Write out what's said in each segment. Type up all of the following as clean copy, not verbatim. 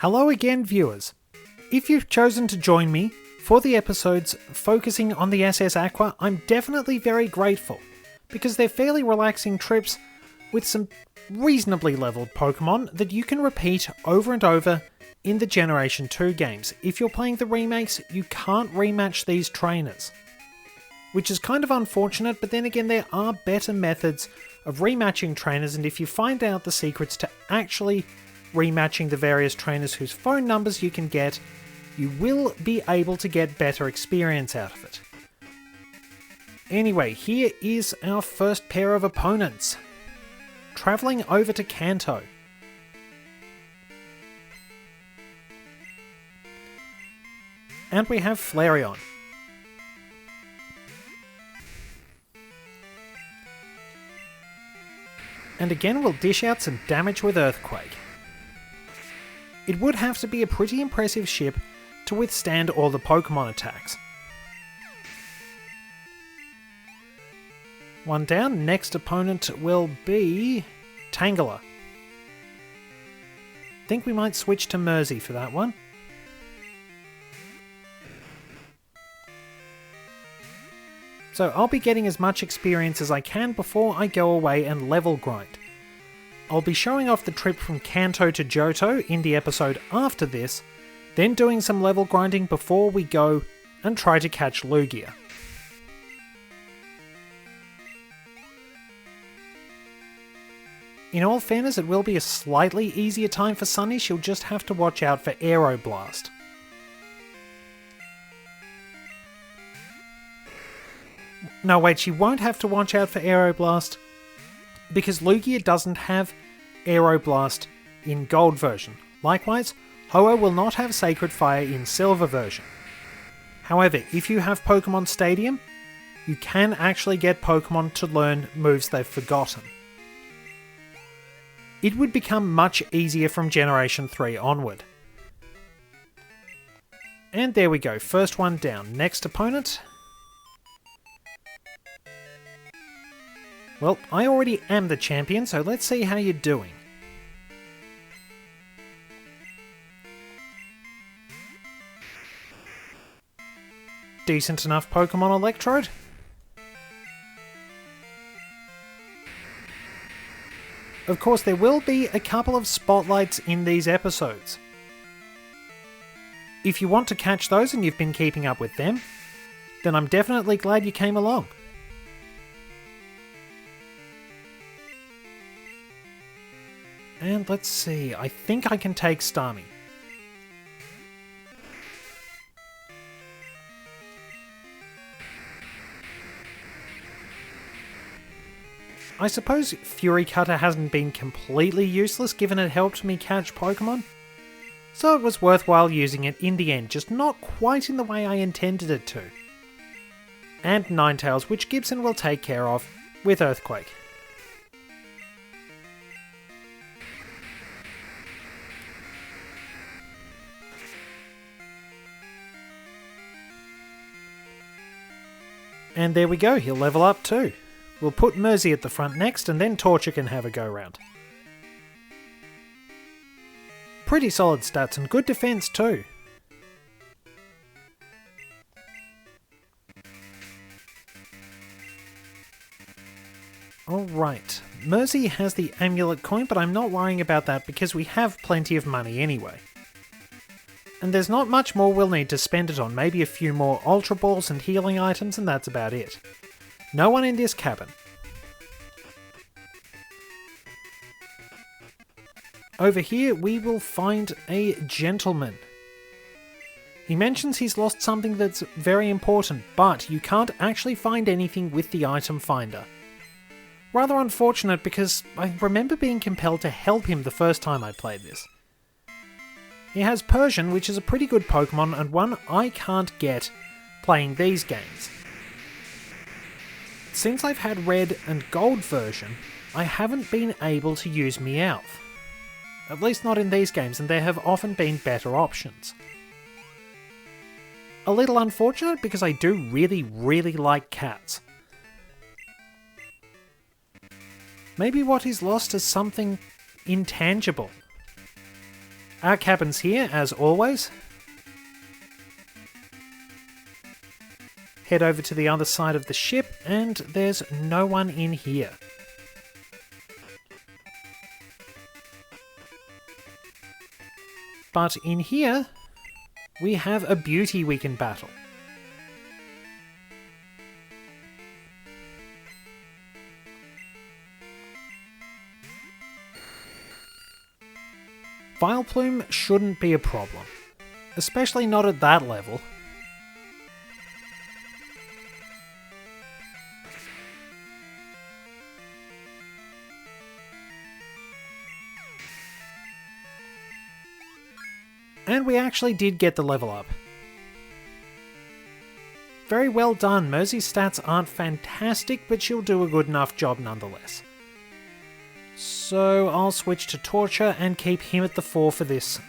Hello again, viewers. If you've chosen to join me for the episodes focusing on the SS Aqua, I'm definitely very grateful, because they're fairly relaxing trips with some reasonably leveled Pokemon that you can repeat over and over in the Generation 2 games. If you're playing the remakes, you can't rematch these trainers, which is kind of unfortunate, but then again there are better methods of rematching trainers, and if you find out the secrets to actually rematching the various trainers whose phone numbers you can get, you will be able to get better experience out of it. Anyway, here is our first pair of opponents. Travelling over to Kanto. And we have Flareon. And again we'll dish out some damage with Earthquake. It would have to be a pretty impressive ship to withstand all the Pokemon attacks. One down, next opponent will be Tangela. Think we might switch to Mersey for that one. So I'll be getting as much experience as I can before I go away and level grind. I'll be showing off the trip from Kanto to Johto in the episode after this, then doing some level grinding before we go and try to catch Lugia. In all fairness, it will be a slightly easier time for Sunny. She'll just have to watch out for Aeroblast. No, wait, she won't have to watch out for Aeroblast because Lugia doesn't have Aeroblast in Gold version. Likewise, Ho-Oh will not have Sacred Fire in Silver version. However, if you have Pokemon Stadium, you can actually get Pokemon to learn moves they've forgotten. It would become much easier from Generation 3 onward. And there we go, first one down. Next opponent. Well, I already am the champion, so let's see how you're doing. Decent enough Pokemon Electrode. Of course, there will be a couple of spotlights in these episodes. If you want to catch those and you've been keeping up with them, then I'm definitely glad you came along. And let's see, I think I can take Starmie. I suppose Fury Cutter hasn't been completely useless given it helped me catch Pokemon, so it was worthwhile using it in the end, just not quite in the way I intended it to. And Ninetales, which Gibson will take care of with Earthquake. And there we go, he'll level up too. We'll put Mersey at the front next, and then Torture can have a go-round. Pretty solid stats, and good defense too. Alright, Mersey has the Amulet Coin, but I'm not worrying about that because we have plenty of money anyway. And there's not much more we'll need to spend it on, maybe a few more Ultra Balls and healing items, and that's about it. No one in this cabin. Over here we will find a gentleman. He mentions he's lost something that's very important, but you can't actually find anything with the item finder. Rather unfortunate because I remember being compelled to help him the first time I played this. He has Persian, which is a pretty good Pokemon and one I can't get playing these games. Since I've had Red and Gold version, I haven't been able to use Meowth. At least not in these games, and there have often been better options. A little unfortunate because I do really like cats. Maybe what he's lost is something intangible. Our cabin's here, as always. Head over to the other side of the ship, and there's no one in here. But in here, we have a beauty we can battle. Vileplume shouldn't be a problem, especially not at that level. And we actually did get the level up. Very well done. Mercy's stats aren't fantastic, but she'll do a good enough job nonetheless. So I'll switch to Torture and keep him at the 4 for this.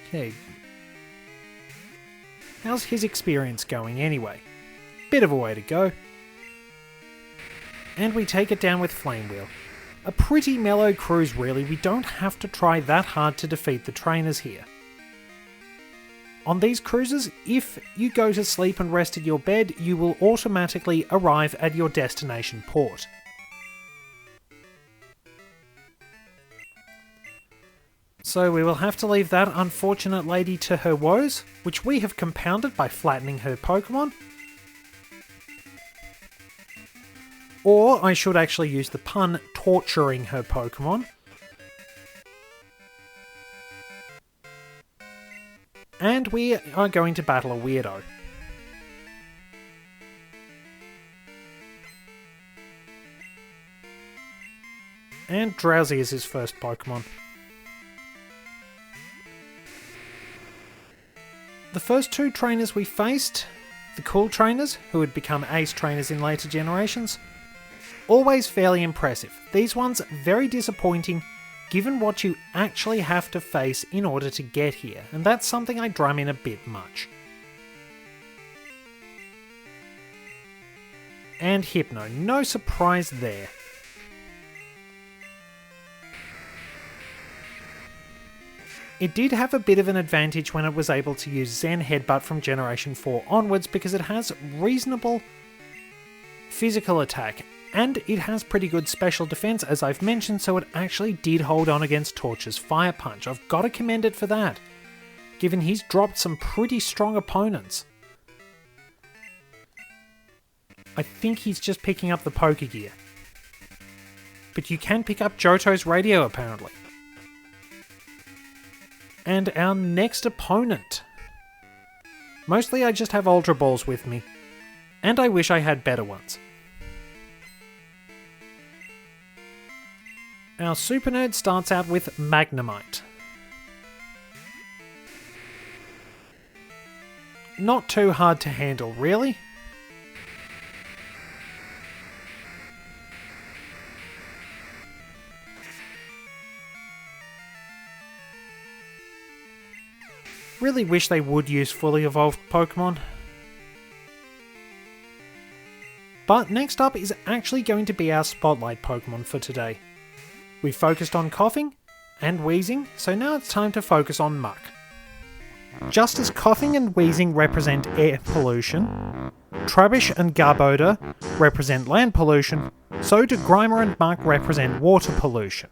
Okay. How's his experience going anyway? Bit of a way to go. And we take it down with Flame Wheel. A pretty mellow cruise really, we don't have to try that hard to defeat the trainers here. On these cruises, if you go to sleep and rest in your bed, you will automatically arrive at your destination port. So we will have to leave that unfortunate lady to her woes, which we have compounded by flattening her Pokemon. Or, I should actually use the pun, torturing her Pokemon. And we are going to battle a weirdo. And Drowsy is his first Pokemon. The first 2 trainers we faced, the cool trainers, who would become ace trainers in later generations, always fairly impressive. These ones very disappointing given what you actually have to face in order to get here, and that's something I drum in a bit much. And Hypno, no surprise there. It did have a bit of an advantage when it was able to use Zen Headbutt from Generation 4 onwards because it has reasonable physical attack, and it has pretty good special defense as I've mentioned, so it actually did hold on against Torch's Fire Punch. I've got to commend it for that, given he's dropped some pretty strong opponents. I think he's just picking up the Pokegear. But you can pick up Johto's radio apparently. And our next opponent. Mostly I just have Ultra Balls with me, and I wish I had better ones. Our Super Nerd starts out with Magnemite. Not too hard to handle, really. Really wish they would use fully evolved Pokemon. But next up is actually going to be our spotlight Pokemon for today. We focused on coughing and wheezing, so now it's time to focus on muck. Just as coughing and wheezing represent air pollution, Trubbish and Garbodor represent land pollution, so do Grimer and Muck represent water pollution.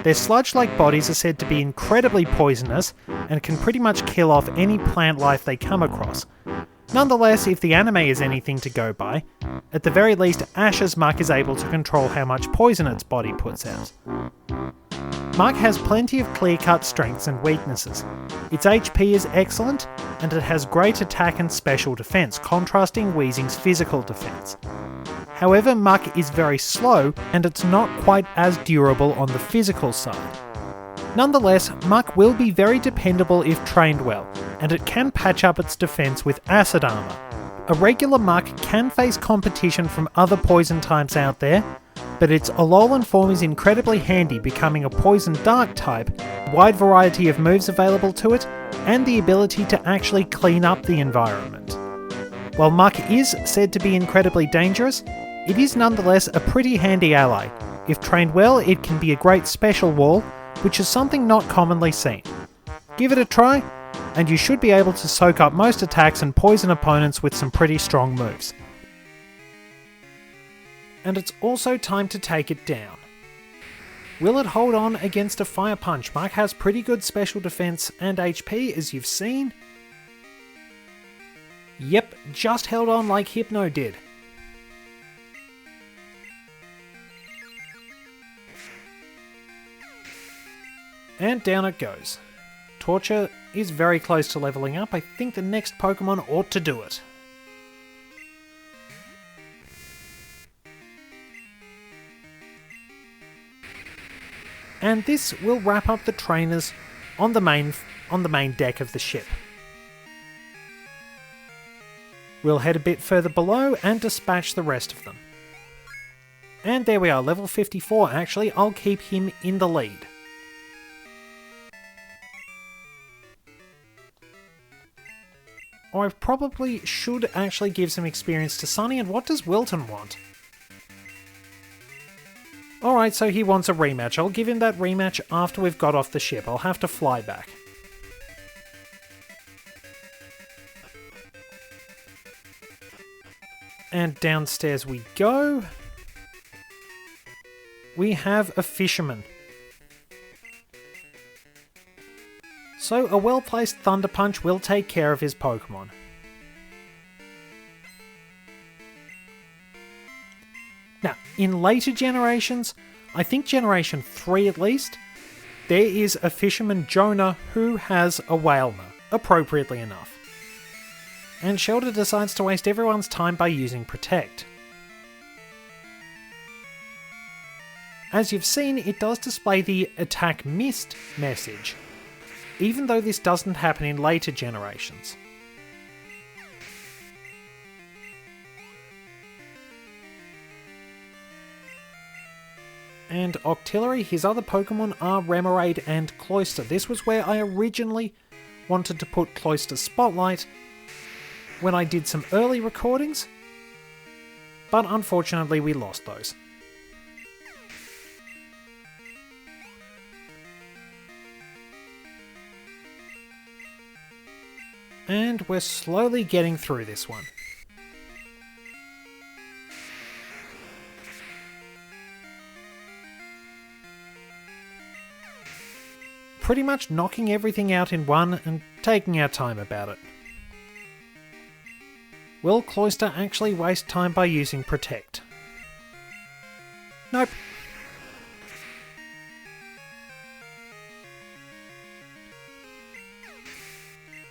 Their sludge-like bodies are said to be incredibly poisonous and can pretty much kill off any plant life they come across. Nonetheless, if the anime is anything to go by, at the very least Ash's Muck is able to control how much poison its body puts out. Muck has plenty of clear-cut strengths and weaknesses. Its HP is excellent, and it has great attack and special defense, contrasting Weezing's physical defense. However, Muck is very slow, and it's not quite as durable on the physical side. Nonetheless, Muck will be very dependable if trained well, and it can patch up its defense with acid armor. A regular Muck can face competition from other poison types out there, but its Alolan form is incredibly handy, becoming a poison dark type, wide variety of moves available to it, and the ability to actually clean up the environment. While Muck is said to be incredibly dangerous, it is nonetheless a pretty handy ally. If trained well, it can be a great special wall, which is something not commonly seen. Give it a try, and you should be able to soak up most attacks and poison opponents with some pretty strong moves. And it's also time to take it down. Will it hold on against a Fire Punch? Mark has pretty good special defense and HP, as you've seen. Yep, just held on like Hypno did. And down it goes. Torture is very close to leveling up. I think the next Pokemon ought to do it. And this will wrap up the trainers on the main deck of the ship. We'll head a bit further below and dispatch the rest of them. And there we are, level 54. Actually, I'll keep him in the lead. I probably should actually give some experience to Sunny, and what does Wilton want? Alright, so he wants a rematch. I'll give him that rematch after we've got off the ship. I'll have to fly back. And downstairs we go. We have a Fisherman. So a well-placed Thunder Punch will take care of his Pokemon. Now, in later generations, I think Generation 3 at least, there is a Fisherman Jonah who has a Whalmer, appropriately enough. And Shelter decides to waste everyone's time by using Protect. As you've seen, it does display the attack missed message, even though this doesn't happen in later generations. And Octillery, his other Pokemon are Remoraid and Cloyster. This was where I originally wanted to put Cloyster Spotlight when I did some early recordings, but unfortunately we lost those. And we're slowly getting through this one. Pretty much knocking everything out in one and taking our time about it. Will Cloyster actually waste time by using Protect? Nope.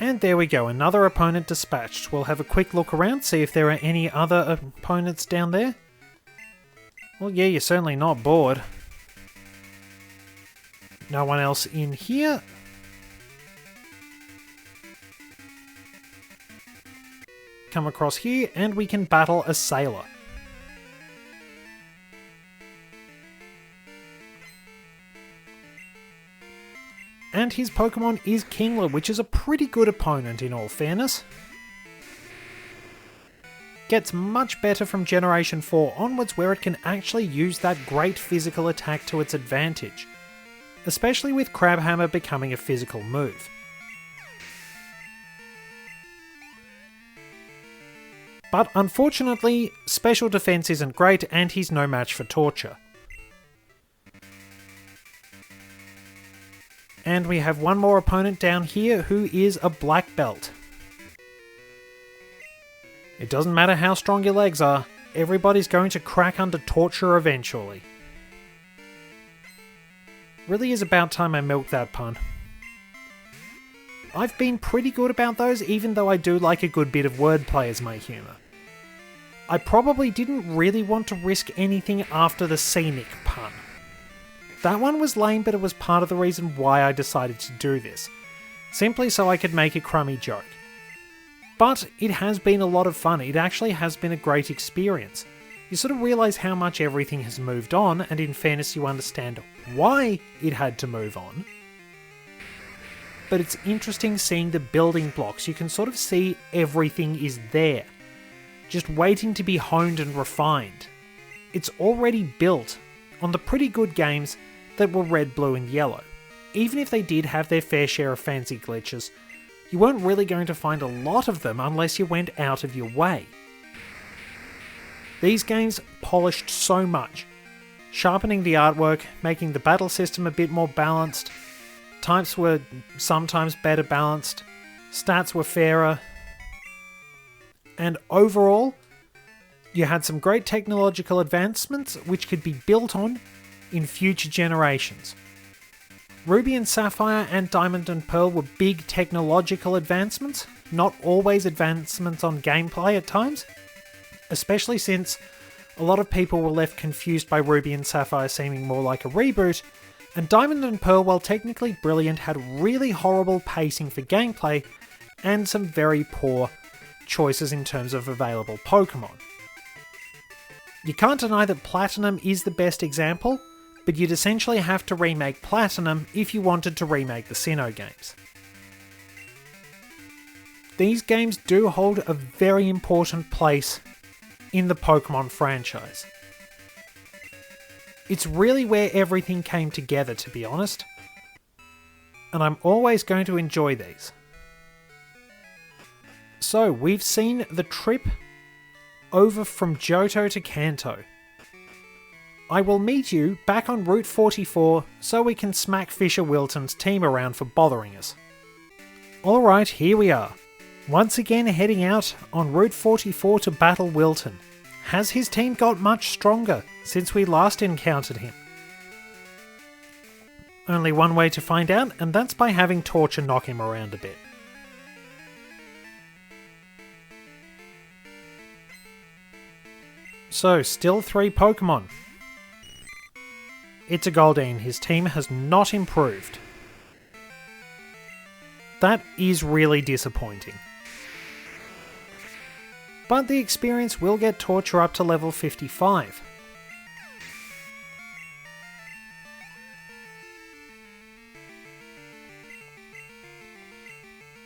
And there we go, another opponent dispatched. We'll have a quick look around, see if there are any other opponents down there. Well, yeah, you're certainly not bored. No one else in here. Come across here and we can battle a Sailor. And his Pokemon is Kingler, which is a pretty good opponent in all fairness. Gets much better from Generation 4 onwards, where it can actually use that great physical attack to its advantage, especially with Crabhammer becoming a physical move. But unfortunately, special defense isn't great and he's no match for Torture. And we have one more opponent down here who is a Black Belt. It doesn't matter how strong your legs are, everybody's going to crack under Torture eventually. Really is about time I milked that pun. I've been pretty good about those, even though I do like a good bit of wordplay as my humour. I probably didn't really want to risk anything after the scenic pun. That one was lame, but it was part of the reason why I decided to do this. Simply so I could make a crummy joke. But it has been a lot of fun. It actually has been a great experience. You sort of realise how much everything has moved on, and in fairness you understand why it had to move on. But it's interesting seeing the building blocks. You can sort of see everything is there, just waiting to be honed and refined. It's already built on the pretty good games that were Red, Blue and Yellow. even if they did have their fair share of fancy glitches, you weren't really going to find a lot of them unless you went out of your way. These games polished so much, sharpening the artwork, making the battle system a bit more balanced, types were sometimes better balanced, stats were fairer, and overall, you had some great technological advancements which could be built on in future generations. Ruby and Sapphire and Diamond and Pearl were big technological advancements, not always advancements on gameplay at times, especially since a lot of people were left confused by Ruby and Sapphire seeming more like a reboot, and Diamond and Pearl, while technically brilliant, had really horrible pacing for gameplay and some very poor choices in terms of available Pokemon. You can't deny that Platinum is the best example, but you'd essentially have to remake Platinum if you wanted to remake the Sinnoh games. These games do hold a very important place in the Pokemon franchise. It's really where everything came together, to be honest, and I'm always going to enjoy these. So, we've seen the trip over from Johto to Kanto. I will meet you back on Route 44 so we can smack Fisher Wilton's team around for bothering us. Alright, here we are. Once again heading out on Route 44 to battle Wilton. Has his team got much stronger since we last encountered him? Only one way to find out, and that's by having Torture knock him around a bit. So, still 3 Pokemon. It's a Goldeen. His team has not improved. That is really disappointing. But the experience will get Torture up to level 55.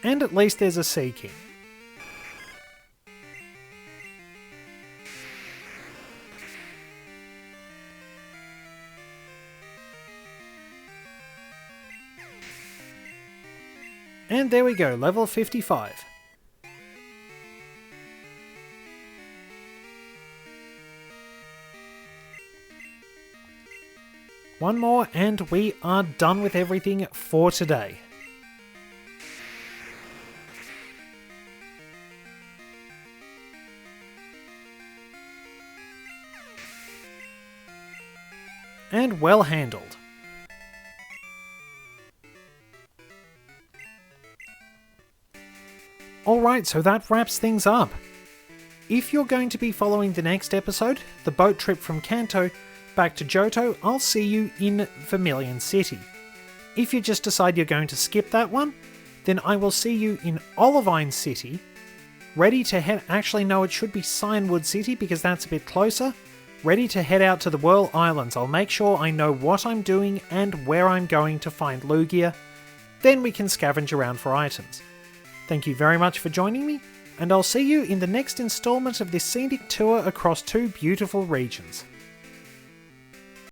And at least there's a Seaking. And there we go, level 55. One more and we are done with everything for today. And well handled. Alright, so that wraps things up. If you're going to be following the next episode, the boat trip from Kanto back to Johto, I'll see you in Vermilion City. If you just decide you're going to skip that one, then I will see you in Olivine City, ready to head... Actually, no, it should be Cianwood City because that's a bit closer. Ready to head out to the Whirl Islands. I'll make sure I know what I'm doing and where I'm going to find Lugia. Then we can scavenge around for items. Thank you very much for joining me, and I'll see you in the next installment of this scenic tour across 2 beautiful regions.